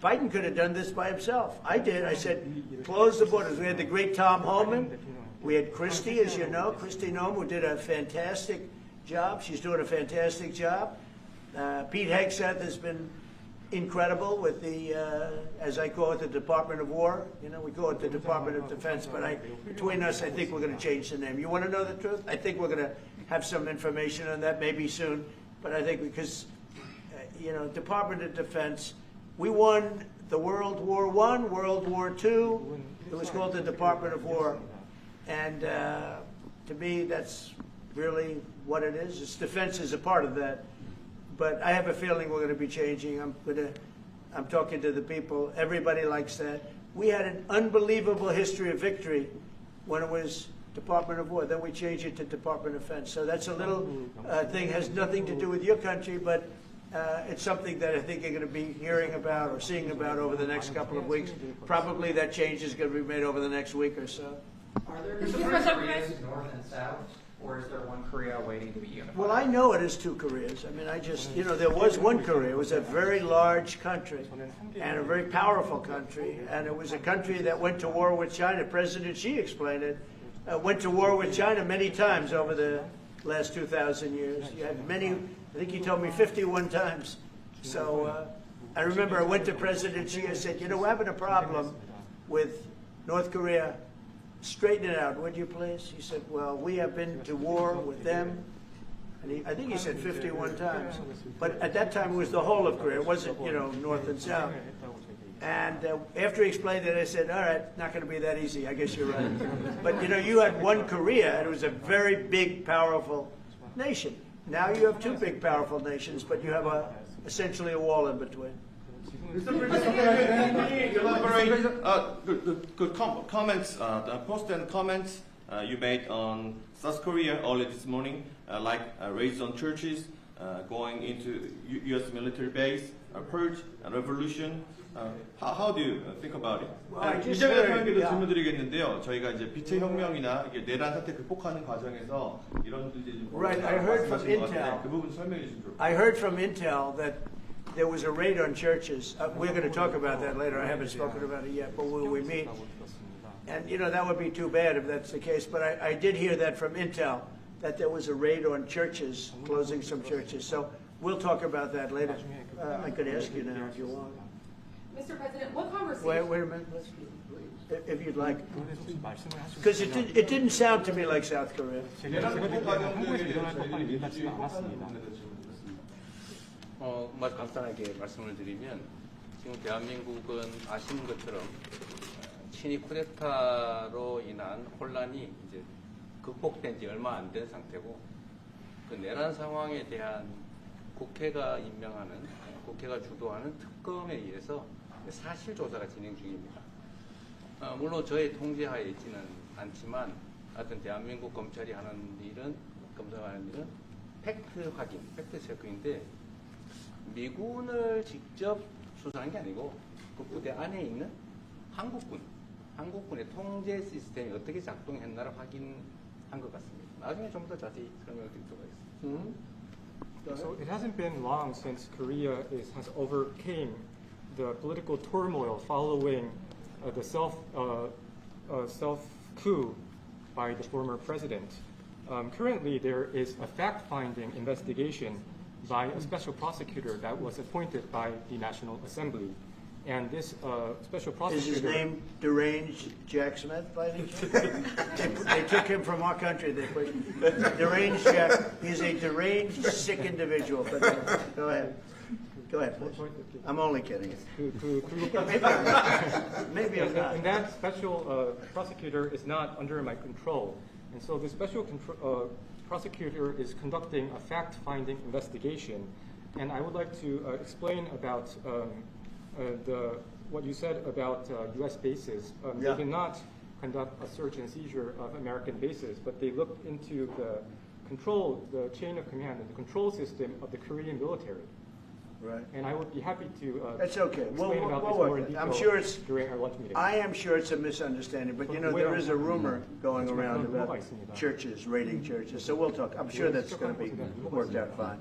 Biden could have done this by himself. I did. I said, close the borders. We had the great Tom Homan. We had Christie, as you know, Christie Noem, who did a fantastic job. She's doing a fantastic job. Pete Hegseth has been incredible with the, as I call it, the Department of War. You know, we call it the Department of Defense, but between us, I think we're going to change the name. You want to know the truth? I think we're going to have some information on that maybe soon, but I think because, you know, Department of Defense, we won the World War I, World War II. It was called the Department of War, and to me, that's really what it is. It's defense is a part of that. But I have a feeling we're going to be changing. I'm talking to the people. Everybody likes that. We had an unbelievable history of victory when it was Department of War. Then we changed it to Department of Defense. So that's a little thing, has nothing to do with your country, but it's something that I think you're going to be hearing about or seeing about over the next couple of weeks. Probably that change is going to be made over the next week or so. Are there different areas, north and south? Or is there one Korea waiting to be unified? Well, I know it is two Koreas. I mean, I just, there was one Korea. It was a very large country and a very powerful country. And it was a country that went to war with China. President Xi explained it. Went to war with China many times over the last 2,000 years. You had many, I think he told me 51 times. So I remember I went to President Xi and said, we're having a problem with North Korea. Straighten it out, would you please? He said, well, we have been to war with them. And I think he said 51 times. But at that time, it was the whole of Korea. It wasn't, North and South. And after he explained it, I said, all right, not going to be that easy. I guess you're right. But, you had one Korea, and it was a very big, powerful nation. Now you have two big, powerful nations, but you have essentially a wall in between. Comments, the post and comments you made on South Korea early this morning, like raids on churches, going into U.S. military base, purge, revolution. How do you think about it? 이재명 대통령께도 질문드리겠는데요. 저희가 이제 빛의 혁명이나 이게 내란 사태 극복하는 과정에서 이런 이제 Right, I heard from Intel. 그 부분 설명해 주시면 좋겠습니다. I heard from Intel that there was a raid on churches. We're going to talk about that later. I haven't spoken about it yet, but will we meet? And, that would be too bad if that's the case. But I did hear that from Intel, that there was a raid on churches, closing some churches. So we'll talk about that later. I could ask you now if you want. Mr. President, what conversation? Wait a minute, if you'd like. Because it didn't sound to me like South Korea. 간단하게 말씀을 드리면 지금 대한민국은 아시는 것처럼 친위 쿠데타로 인한 혼란이 이제 극복된 지 얼마 안 된 상태고 그 내란 상황에 대한 국회가 임명하는 국회가 주도하는 특검에 의해서 사실 조사가 진행 중입니다. 물론 저의 통제하에 있지는 않지만 하여튼 대한민국 검찰이 하는 일은 검사하는 일은 팩트 확인, 팩트 체크인데 미군을 직접 수사한 게 아니고 그 부대 안에 있는 한국군의 통제 시스템이 어떻게 작동했나를 확인한 것 같습니다. 나중에 좀 더 자세히 설명을 드리도록 하겠습니다. So it hasn't been long since Korea has overcame the political turmoil following the self coup by the former president. Currently, there is a fact-finding investigation by a special prosecutor that was appointed by the National Assembly. And this special prosecutor... Is his name Deranged Jack Smith, by any chance? They took him from our country. They put Deranged Jack. He's a deranged, sick individual. But go ahead. Go ahead, please. I'm only kidding. Maybe I'm not. And that special prosecutor is not under my control. And so the special prosecutor is conducting a fact-finding investigation. And I would like to explain about what you said about U.S. bases. They did not conduct a search and seizure of American bases, but they looked into the chain of command and the control system of the Korean military. Right. And I would be happy to That's okay. explain about this more in detail I'm sure during our lunch meeting. I am sure it's a misunderstanding, but there is a rumor going around about churches, raiding churches. So we'll talk. I'm sure that's going to be worked out fine.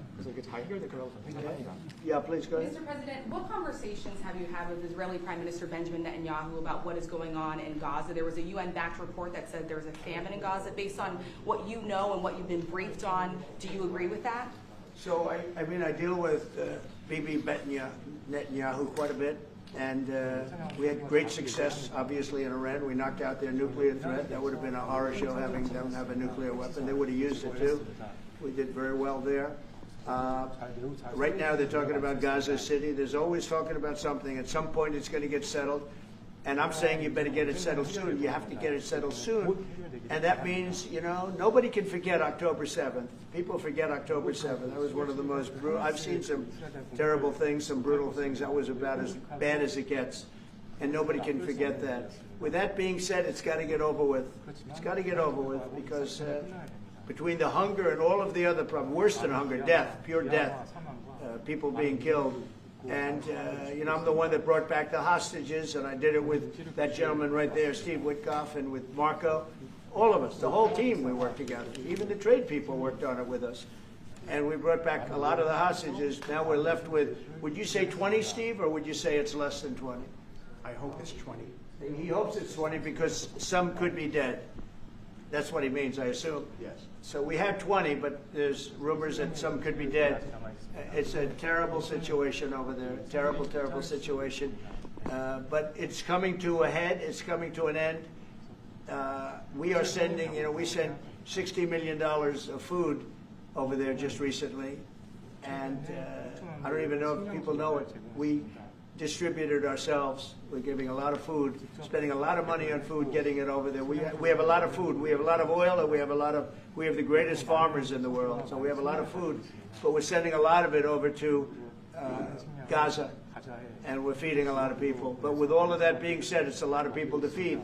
Yeah, please go ahead. Mr. President, what conversations have you had with Israeli Prime Minister Benjamin Netanyahu about what is going on in Gaza? There was a UN-backed report that said there was a famine in Gaza. Based on what you know and what you've been briefed on, do you agree with that? So, I deal with Bibi Netanyahu quite a bit, and we had great success, obviously, in Iran. We knocked out their nuclear threat. That would have been a horror show having them have a nuclear weapon. They would have used it, too. We did very well there. Right now, they're talking about Gaza City. There's always talking about something. At some point, it's going to get settled. And I'm saying you better get it settled soon. You have to get it settled soon. And that means, nobody can forget October 7th. People forget October 7th. That was one of the most brutal. I've seen some terrible things, some brutal things. That was about as bad as it gets. And nobody can forget that. With that being said, it's got to get over with. It's got to get over with because between the hunger and all of the other problems, worse than hunger, death, pure death, people being killed. And, I'm the one that brought back the hostages, and I did it with that gentleman right there, Steve Witkoff, and with Marco. all of us, the whole team, we worked together. Even the trade people worked on it with us. And we brought back a lot of the hostages. Now we're left with, would you say 20, Steve, or would you say it's less than 20? I hope it's 20. He hopes it's 20 because some could be dead. That's what he means, I assume. Yes. So we have 20, but there's rumors that some could be dead. It's a terrible situation over there. Terrible, terrible situation. But it's coming to a head. It's coming to an end. We are sending, we sent $60 million of food over there just recently. And I don't even know if people know it. We distributed ourselves. We're giving a lot of food, spending a lot of money on food, getting it over there. We have a lot of food. We have a lot of oil, and we have the greatest farmers in the world. So we have a lot of food, but we're sending a lot of it over to Gaza, and we're feeding a lot of people. But with all of that being said, it's a lot of people to feed.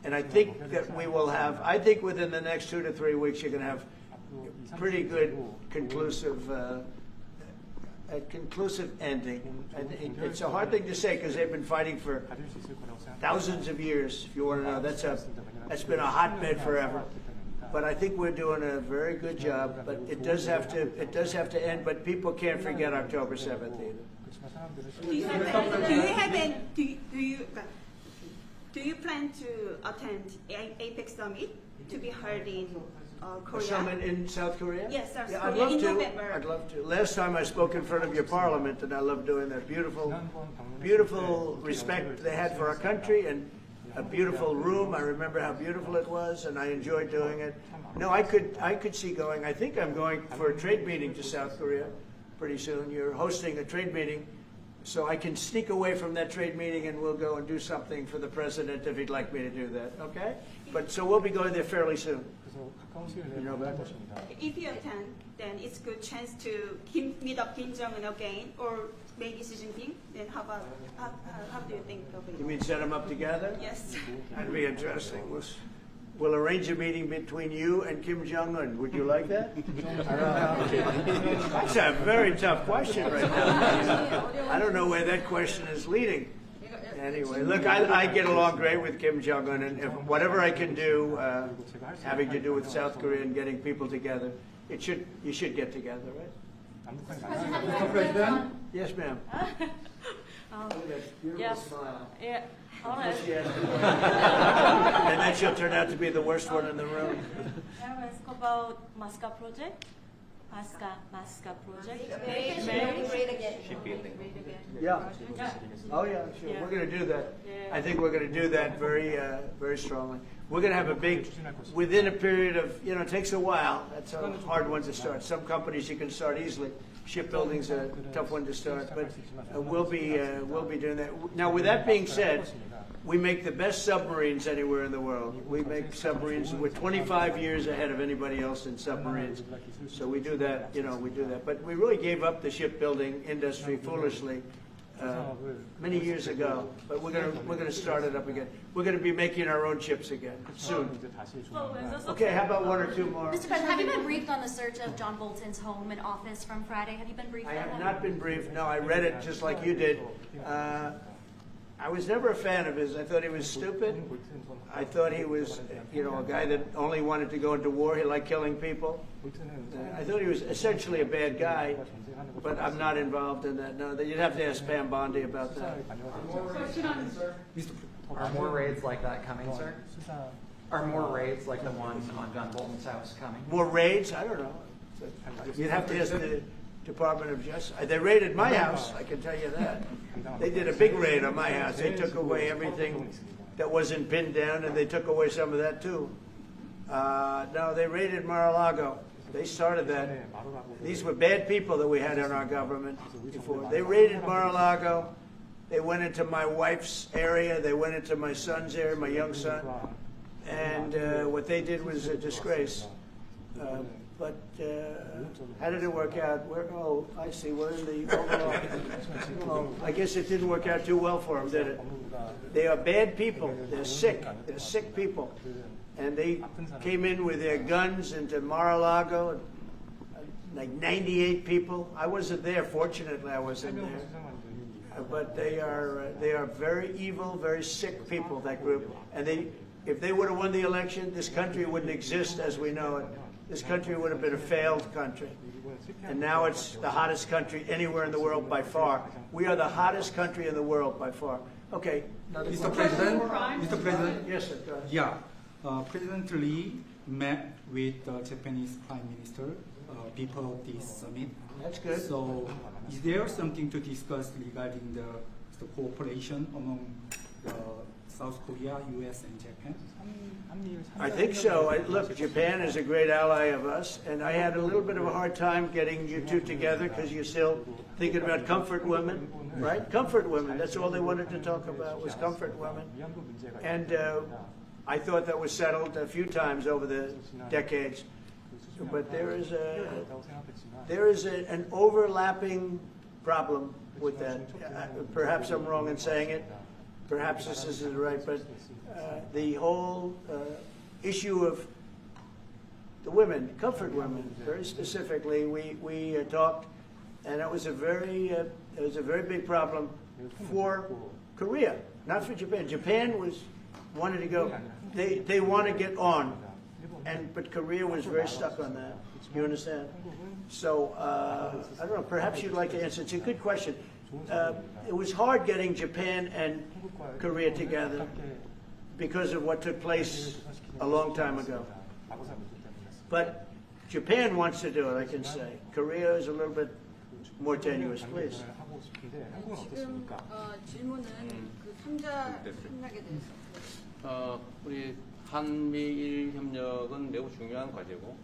And I think that we will have, I think within the next 2 to 3 weeks, you're going to have pretty good conclusive ending. And it's a hard thing to say because they've been fighting for thousands of years. If you want to know, that's been a hotbed forever. But I think we're doing a very good job. But it does have to end. But people can't forget October 7th either. Do you plan to attend APEC summit to be held in Korea? A summit in South Korea? Yes, South yeah, Korea I'd love in to. November. I'd love to. Last time I spoke in front of your parliament, and I love doing that. Beautiful respect they had for our country, and a beautiful room. I remember how beautiful it was, and I enjoyed doing it. No, I could see going. I think I'm going for a trade meeting to South Korea pretty soon. You're hosting a trade meeting, so I can sneak away from that trade meeting, and we'll go and do something for the president if he'd like me to do that. Okay? But so we'll be going there fairly soon. You know about that? If you attend, then it's a good chance to meet up Kim Jong-un again, or maybe Xi Jinping. Then how do you think of it? You mean set them up together? Yes. That'd be interesting. We'll arrange a meeting between you and Kim Jong-un. Would you like that? That's a very tough question right now. I don't know where that question is leading. Anyway, look, I get along great with Kim Jong-un, and if whatever I can do having to do with South Korea and getting people together, you should get together, right? President? Yes, ma'am. Beautiful yes. smile. Yeah. And then she'll turn out to be the worst one in the room. Can I ask about Masca project? Masca project. Great again. Yeah. Oh yeah, sure. Yeah. We're going to do that. Yeah. I think we're going to do that very, very strongly. We're going to have a big, within a period of, it takes a while. That's a hard one to start. Some companies you can start easily. Shipbuilding's a tough one to start, but we'll be doing that. Now, with that being said, we make the best submarines anywhere in the world. We make submarines. We're 25 years ahead of anybody else in submarines. So we do that, we do that. But we really gave up the shipbuilding industry foolishly many years ago. But we're gonna start it up again. We're gonna be making our own ships again soon. Okay, how about one or two more? Mr. President, have you been briefed on the search of John Bolton's home and office from Friday? Have you been briefed on that? I have not been briefed. No, I read it just like you did. I was never a fan of his. I thought he was stupid. I thought he was, a guy that only wanted to go into war. He liked killing people. I thought he was essentially a bad guy, but I'm not involved in that. No, you'd have to ask Pam Bondi about that. Are more raids like that coming, sir? Are more raids like the one on John Bolton's house coming? More raids? I don't know. You'd have to ask the Department of Justice. They raided my house, I can tell you that. They did a big raid on my house. They took away everything that wasn't pinned down, and they took away some of that too. No, they raided Mar-a-Lago. They started that. These were bad people that we had in our government before. They raided Mar-a-Lago. They went into my wife's area. They went into my son's area, my young son. And what they did was a disgrace. But how did it work out? I see. We're in the overall. I guess it didn't work out too well for them, did it? They are bad people. They're sick. They're sick people. And they came in with their guns into Mar-a-Lago, like 98 people. I wasn't there. Fortunately, I wasn't there. But they are very evil, very sick people, that group. And if they would have won the election, this country wouldn't exist as we know it. This country would have been a failed country. And now it's the hottest country anywhere in the world by far. We are the hottest country in the world by far. Okay. Mr. President, Mr. President. Yes, sir. Go ahead. Yeah. President Lee met with the Japanese Prime Minister before this summit. That's good. So, is there something to discuss regarding the cooperation among South Korea, U.S., and Japan? I think so. Look, Japan is a great ally of us, and I had a little bit of a hard time getting you two together because you're still thinking about comfort women, right? Comfort women. That's all they wanted to talk about was comfort women. And I thought that was settled a few times over the decades. But there is an overlapping problem with that. Perhaps I'm wrong in saying it. Perhaps this isn't right, but the whole issue of the women, comfort women, very specifically, we talked, and it was a very big problem for Korea, not for Japan. Japan wanted to go. They want to get on, but Korea was very stuck on that. You understand? So I don't know. Perhaps you'd like to answer. It's a good question. It was hard getting Japan and Korea together because of what took place a long time ago. But Japan wants to do it, I can say. Korea is a little bit more tenuous, please. 지금 질문은 그 3자 협력에 대해서. 우리 한미일 협력은 매우 중요한 과제고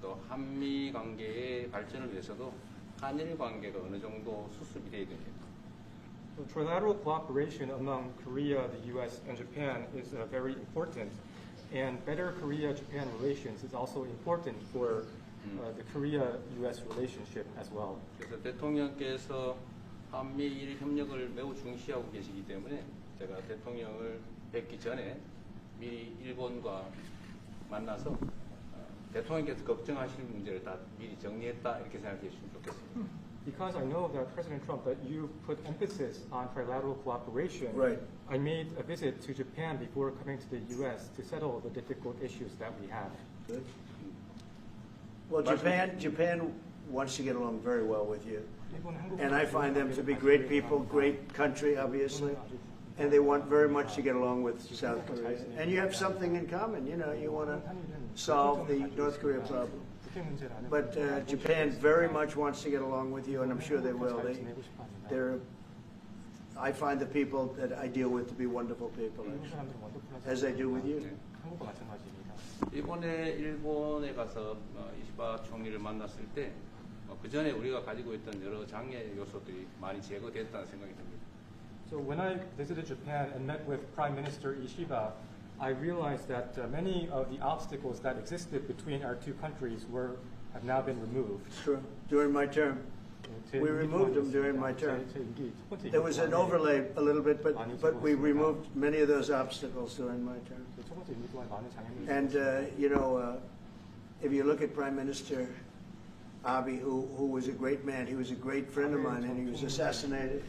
또 한미 관계의 발전을 위해서도 한일 관계가 어느 정도 수습이 돼야 됩니다. Trilateral cooperation among Korea, the U.S., and Japan is very important, and better Korea-Japan relations is also important for the Korea-U.S. relationship as well. 그래서 대통령께서 한미일 협력을 매우 중시하고 계시기 때문에 제가 대통령을 뵙기 전에 미리 일본과 만나서 대통령께서 걱정하실 문제를 다 미리 정리했다 이렇게 생각해 주시면 좋겠습니다. Because I know that President Trump, that you put emphasis on trilateral cooperation, right. I made a visit to Japan before coming to the U.S. to settle the difficult issues that we have. Good. Well, Japan wants to get along very well with you. And I find them to be great people, great country, obviously. And they want very much to get along with South Korea. And you have something in common. You know, you want to solve the North Korea problem. But Japan very much wants to get along with you, and I'm sure they will. I find the people that I deal with to be wonderful people, as I do with you. 이번에 일본에 가서 이시바 총리를 만났을 때 그 전에 우리가 가지고 있던 여러 장애 요소들이 많이 제거됐다는 생각이 듭니다. So when I visited Japan and met with Prime Minister Ishiba, I realized that many of the obstacles that existed between our two countries have now been removed. True. During my term. We removed them during my term. There was an overlay a little bit, but we removed many of those obstacles during my term. And, if you look at Prime Minister Abe, who was a great man, he was a great friend of mine, and he was assassinated.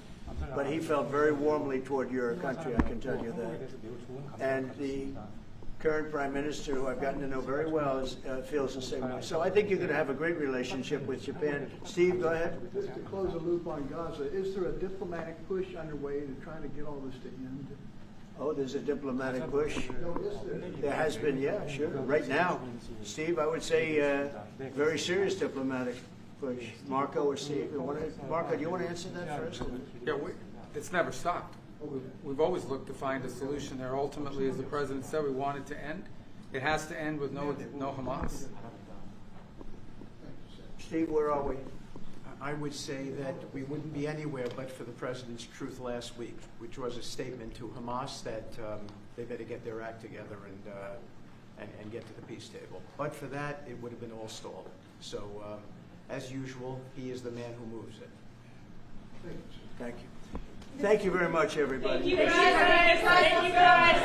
But he felt very warmly toward your country, I can tell you that. And the current Prime Minister, who I've gotten to know very well, feels the same way. So I think you're going to have a great relationship with Japan. Steve, go ahead. Just to close the loop on Gaza, is there a diplomatic push underway to try to get all this to end? Oh, there's a diplomatic push. No, is there? There has been, yeah, sure. Right now, Steve, I would say very serious diplomatic push. Marco or Steve, Marco, do you want to answer that first? Yeah, it's never stopped. We've always looked to find a solution there. Ultimately, as the president said, we want it to end. It has to end with no Hamas. Steve, where are we? I would say that we wouldn't be anywhere but for the president's truth last week, which was a statement to Hamas that they better get their act together and get to the peace table. But for that, it would have been all stalled. So, as usual, he is the man who moves it. Thank you. Thank you very much, everybody. Thank you, guys.